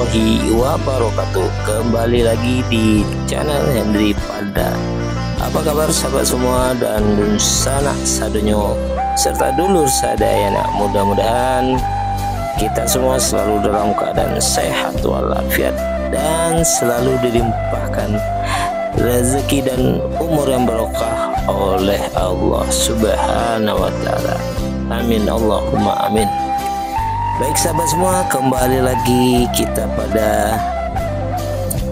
warahmatullahi wabarakatuh. Kembali lagi di channel Hendri Padang. Apa kabar sahabat semua dan sanak sadonyo serta dulur sadayana. Mudah-mudahan kita semua selalu dalam keadaan sehat walafiat dan selalu dilimpahkan rezeki dan umur yang barokah oleh Allah Subhanahu wa taala. Amin Allahumma amin. Baik sahabat semua, kembali lagi kita pada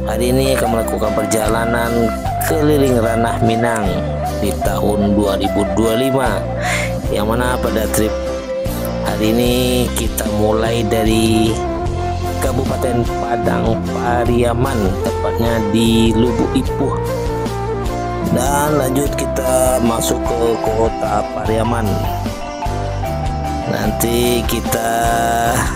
hari ini akan melakukan perjalanan keliling Ranah Minang di tahun 2025, yang mana pada trip hari ini kita mulai dari Kabupaten Padang, Pariaman, tepatnya di Lubuak Ipuah, dan lanjut kita masuk ke Kota Pariaman. Nanti kita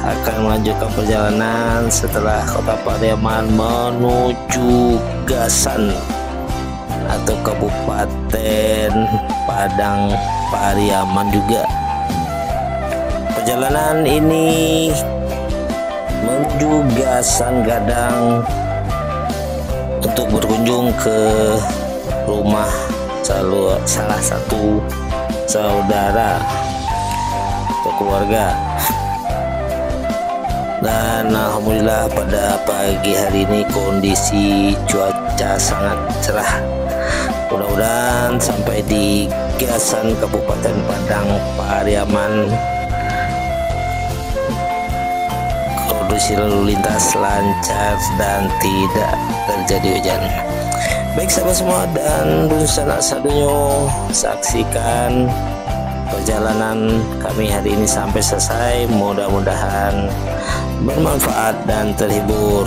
akan melanjutkan perjalanan setelah Kota Pariaman menuju Gasan atau Kabupaten Padang Pariaman juga. Perjalanan ini menuju Gasan Gadang untuk berkunjung ke rumah salah satu saudara atau keluarga. Dan alhamdulillah pada pagi hari ini kondisi cuaca sangat cerah. Mudah-mudahan sampai di Gasan Kabupaten Padang Pariaman kondisi lalu lintas lancar dan tidak terjadi hujan. Baik sahabat semua dan sanak sadonyo, saksikan perjalanan kami hari ini sampai selesai. Mudah-mudahan bermanfaat dan terhibur.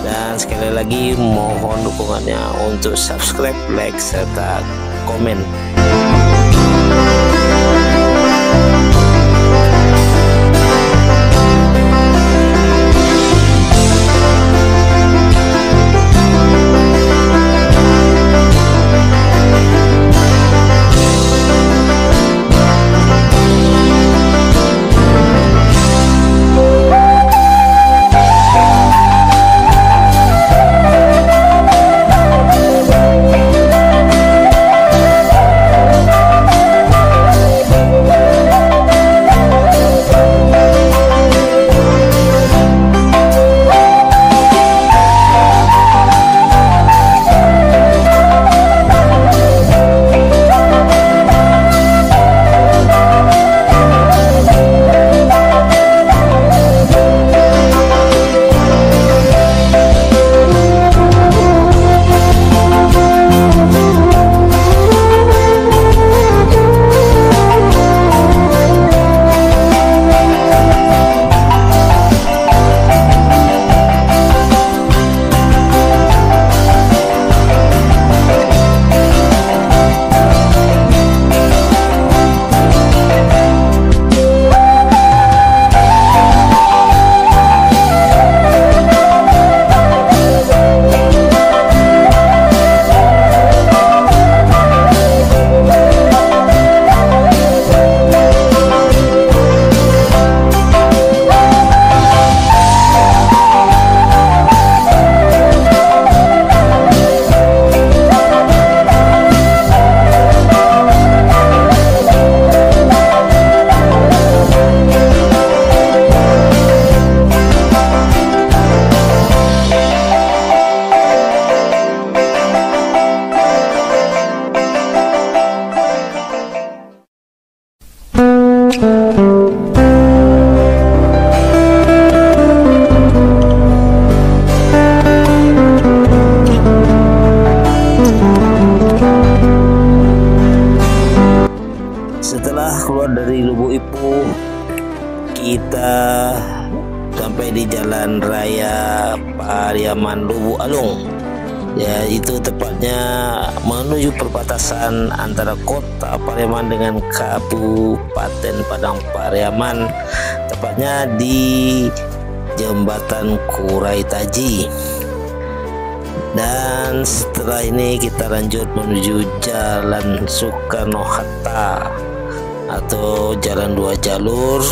Dan sekali lagi mohon dukungannya untuk subscribe, like, serta komen. Setelah keluar dari Lubuak Ipuah, kita sampai di jalan raya Pariaman Lubuak Alung, yaitu tepatnya menuju perbatasan antara Kota Pariaman dengan Kabupaten Padang Pariaman, tepatnya di Jembatan Kurai Taji. Dan setelah ini kita lanjut menuju Jalan Soekarno-Hatta atau jalan dua jalur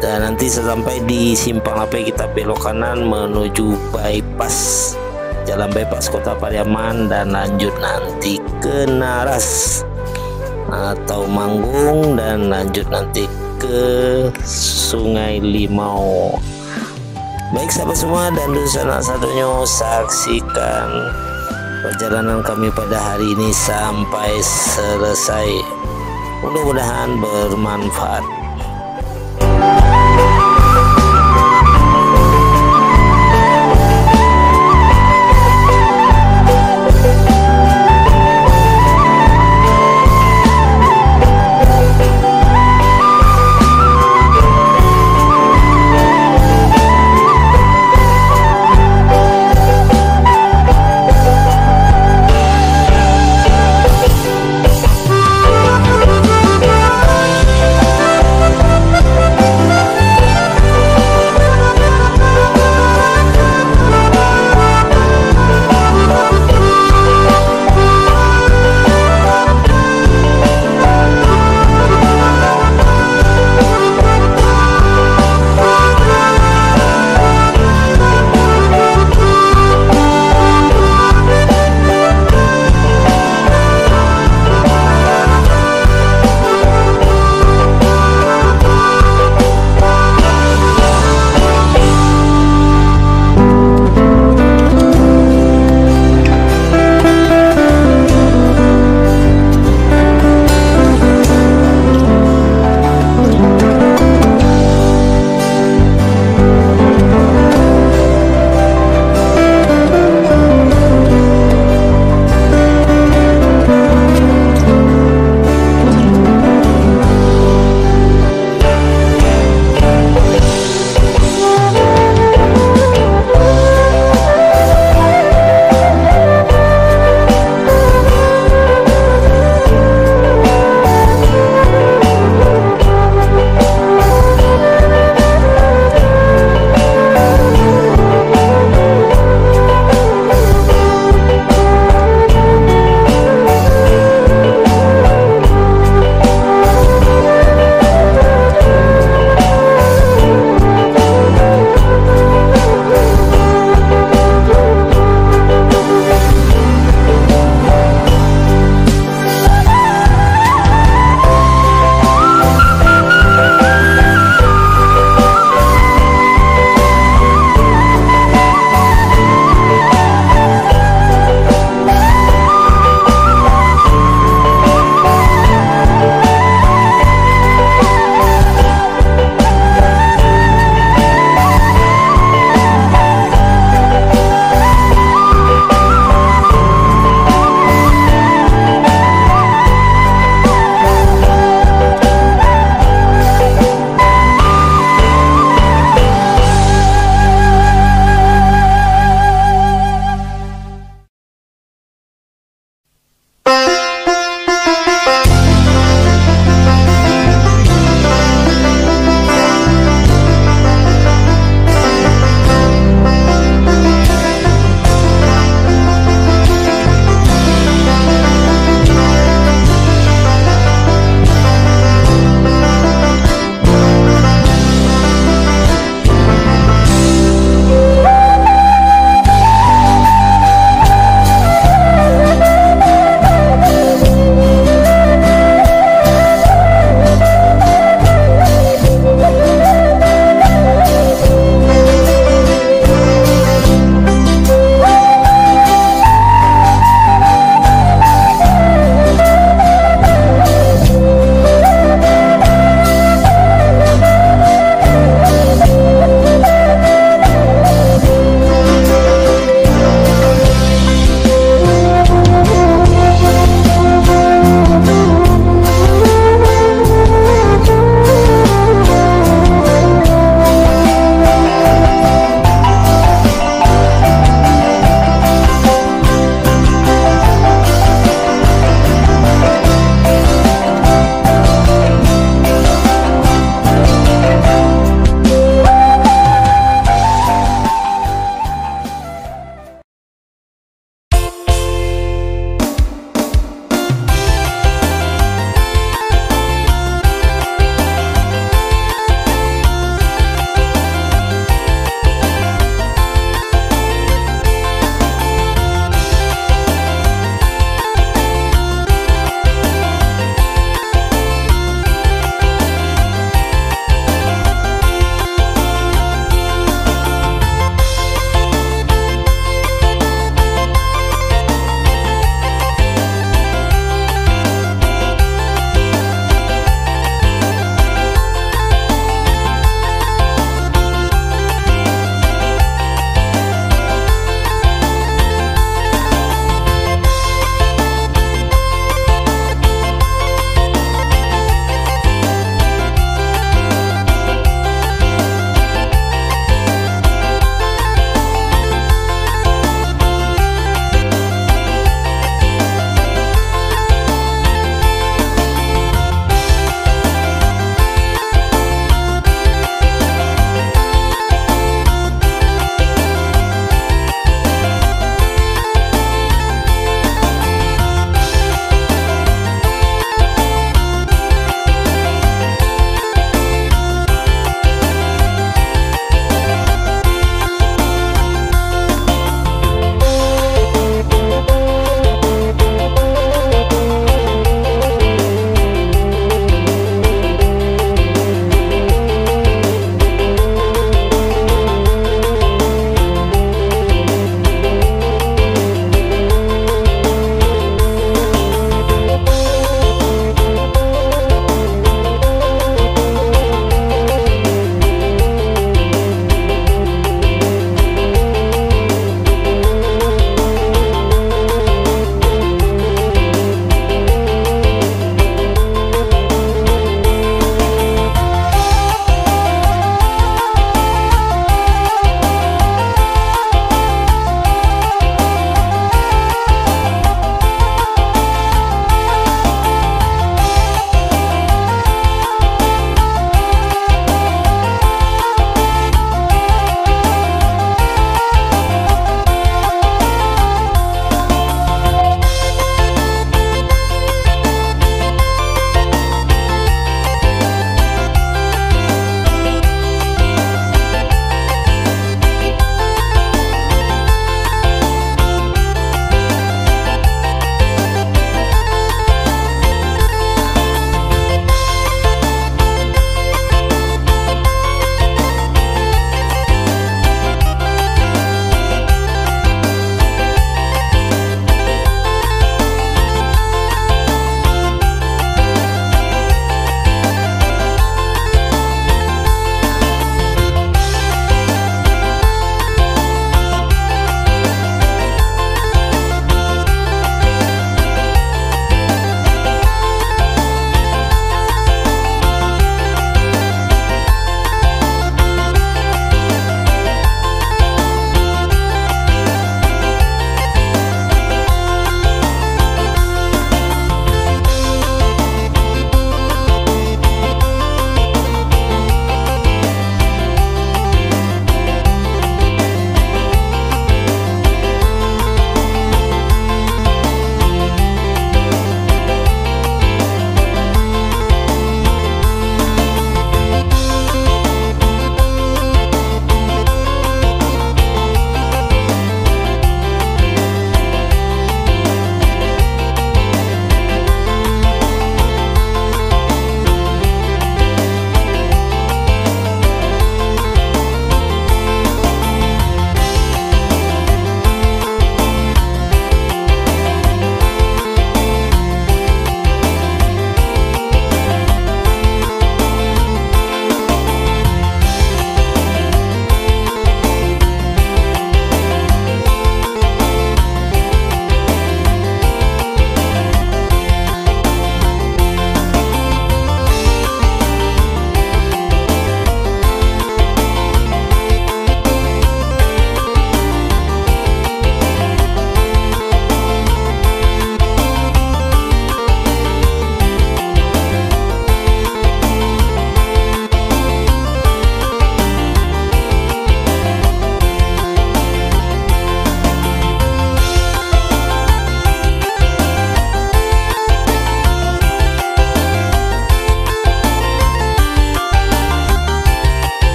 Dan nanti sampai di simpang apa kita belok kanan menuju bypass, jalan bypass Kota Pariaman, dan lanjut nanti ke Naras atau Manggung, dan lanjut nanti ke Sungai Limau. Baik sahabat semua dan sanak sadonyo, saksikan perjalanan kami pada hari ini sampai selesai. Mudah-mudahan bermanfaat.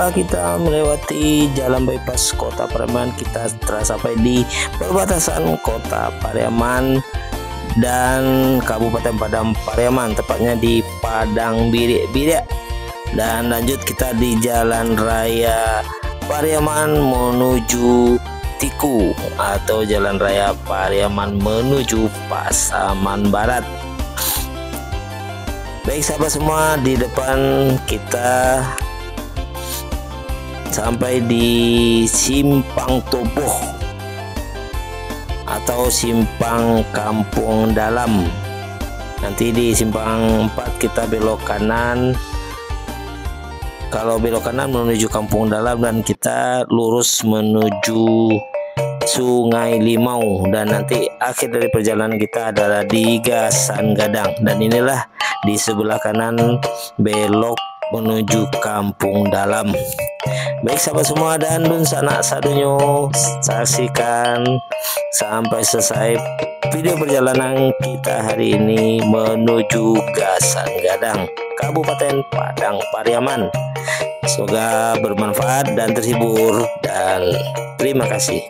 Setelah kita melewati jalan bypass Kota Pariaman, kita telah sampai di perbatasan Kota Pariaman dan Kabupaten Padang Pariaman, tepatnya di Padang Birik. Dan lanjut kita di jalan raya Pariaman menuju Tiku atau jalan raya Pariaman menuju Pasaman Barat. Baik sahabat semua, di depan kita sampai di Simpang Toboh atau Simpang Kampung Dalam. Nanti di Simpang 4 kita belok kanan. Kalau belok kanan menuju Kampung Dalam dan kita lurus menuju Sungai Limau, dan nanti akhir dari perjalanan kita adalah di Gasan Gadang. Dan inilah di sebelah kanan belok menuju Kampung Dalam. Baik sahabat semua dan dun sanak sadunyo, saksikan sampai selesai video perjalanan kita hari ini menuju Gasan Gadang, Kabupaten Padang Pariaman. Semoga bermanfaat dan terhibur, dan terima kasih.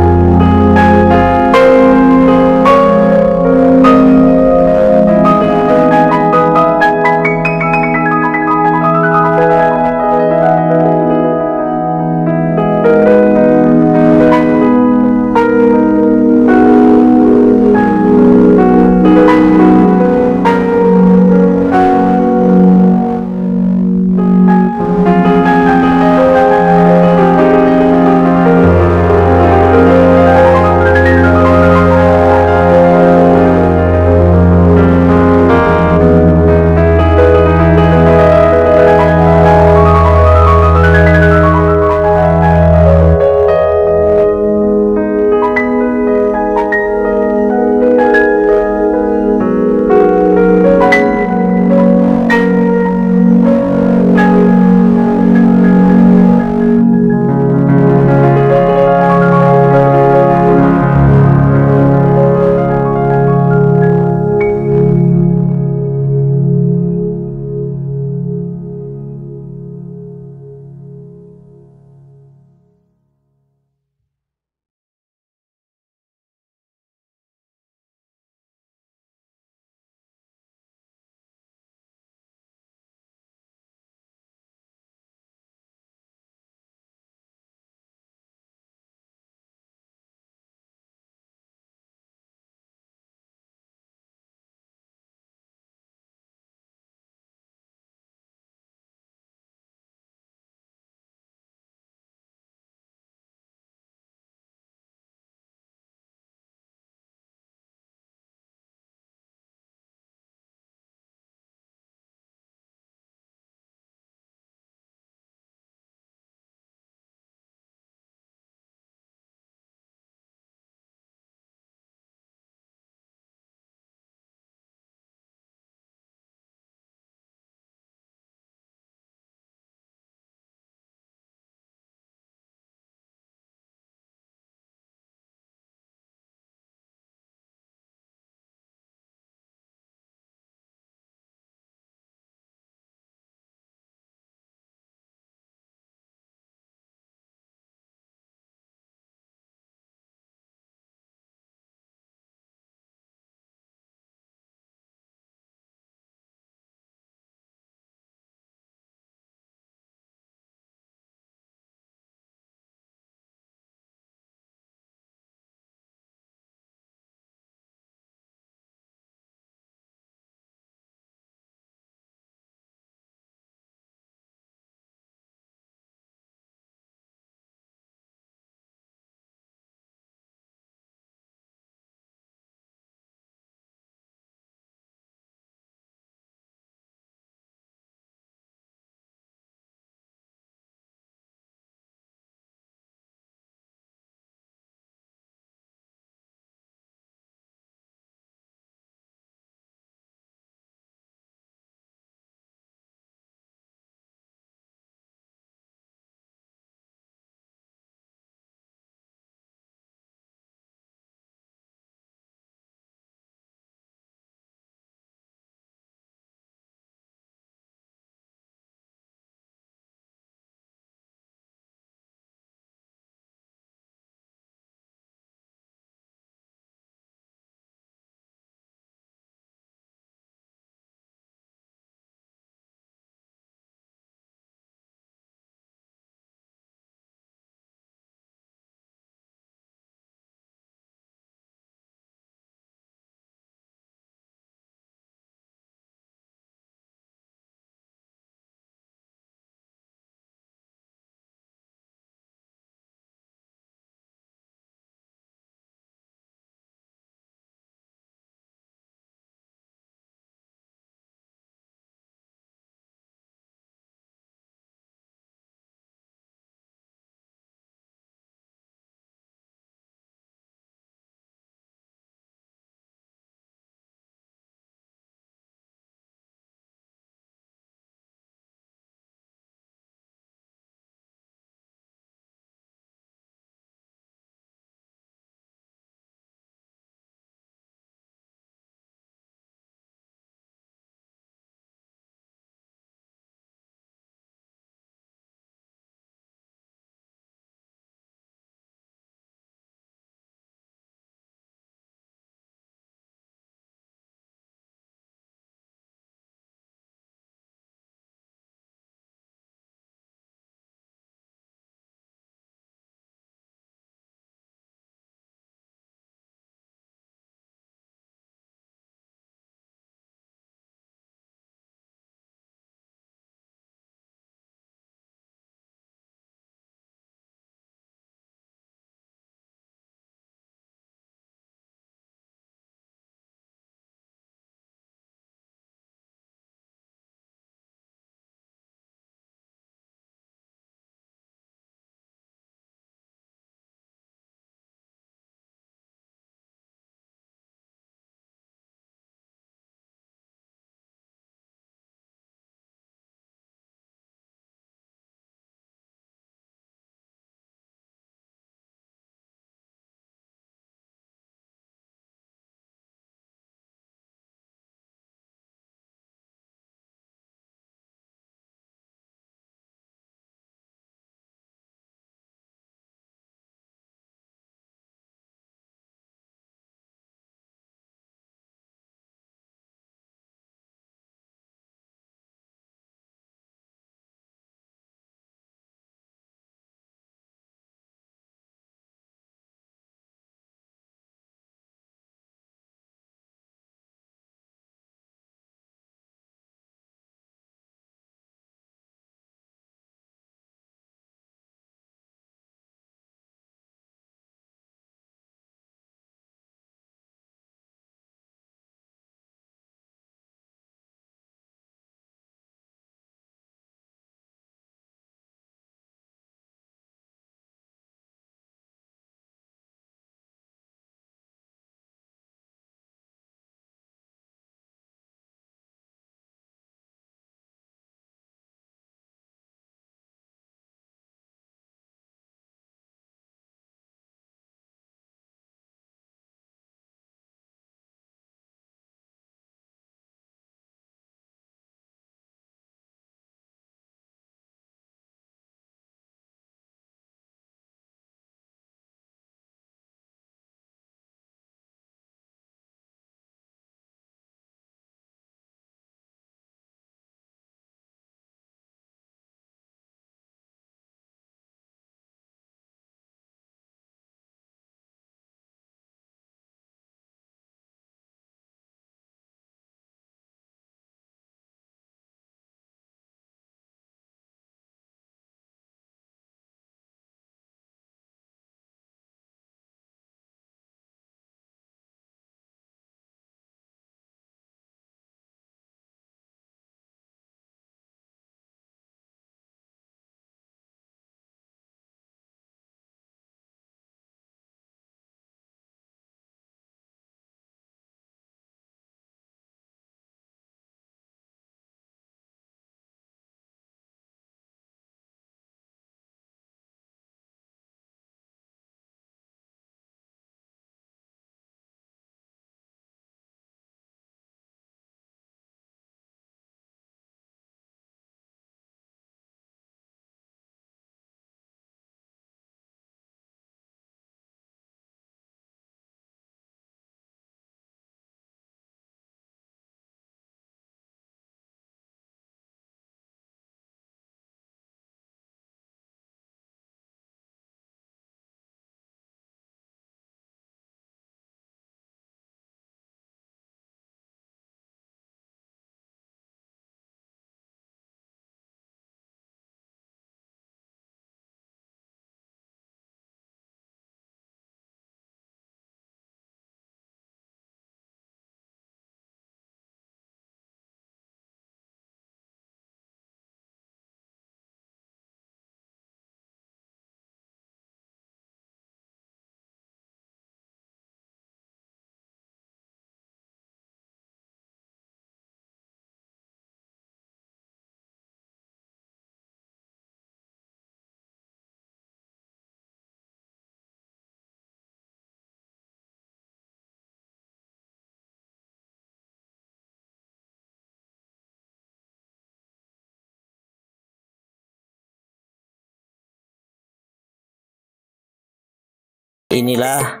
Inilah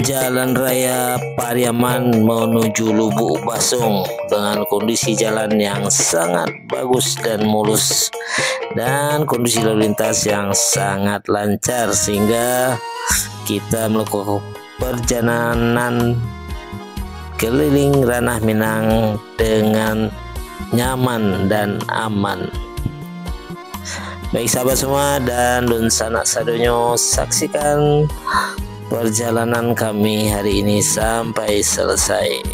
jalan raya Pariaman menuju Lubuk Basung dengan kondisi jalan yang sangat bagus dan mulus dan kondisi lalu lintas yang sangat lancar, sehingga kita melakukan perjalanan keliling Ranah Minang dengan nyaman dan aman. Baik sahabat semua dan dun sanak sadonyo, saksikan perjalanan kami hari ini sampai selesai.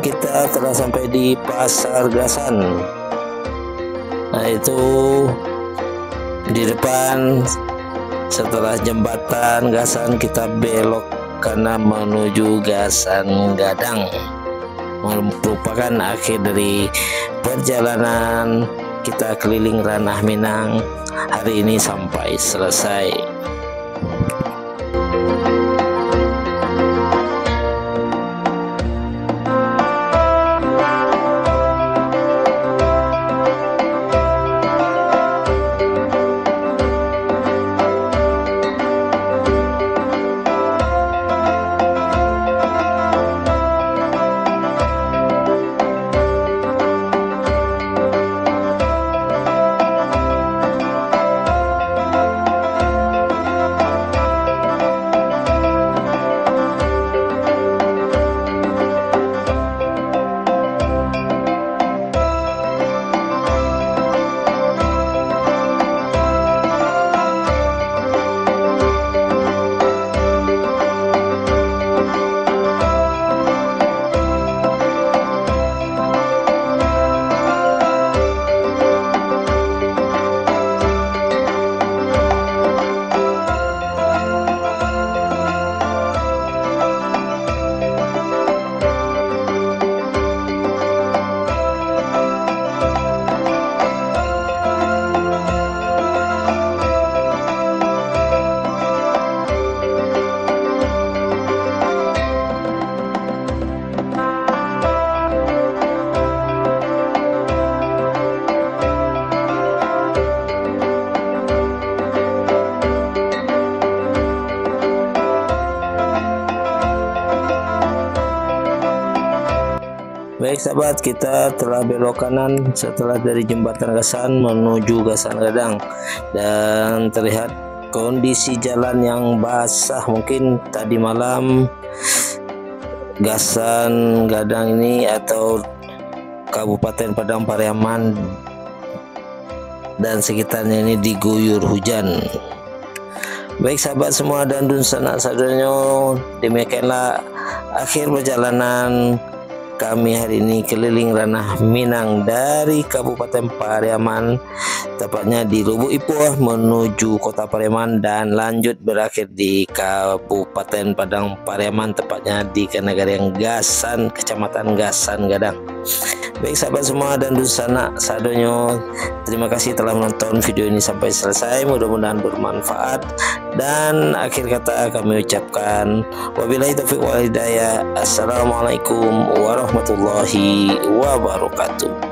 kita telah sampai di pasar Gasan. Nah, itu di depan. Setelah jembatan Gasan kita belok karena menuju Gasan Gadang, merupakan akhir dari perjalanan kita keliling Ranah Minang hari ini sampai selesai. Baik sahabat, kita telah belok kanan setelah dari jembatan Gasan menuju Gasan Gadang, dan terlihat kondisi jalan yang basah. Mungkin tadi malam Gasan Gadang ini atau Kabupaten Padang Pariaman dan sekitarnya ini diguyur hujan. Baik sahabat semua dan dun sanak sadonyo, demikianlah akhir perjalanan kami hari ini keliling Ranah Minang dari Kabupaten Pariaman, tepatnya di Lubuak Ipuah menuju Kota Pariaman, dan lanjut berakhir di Kabupaten Padang Pariaman, tepatnya di Kanagariang Gasan, Kecamatan Gasan Gadang. Baik sahabat semua dan dusana sadonyo, terima kasih telah menonton video ini sampai selesai, mudah-mudahan bermanfaat. Dan akhir kata kami ucapkan wabillahi taufiq wal hidayah. Assalamualaikum warahmatullahi wabarakatuh.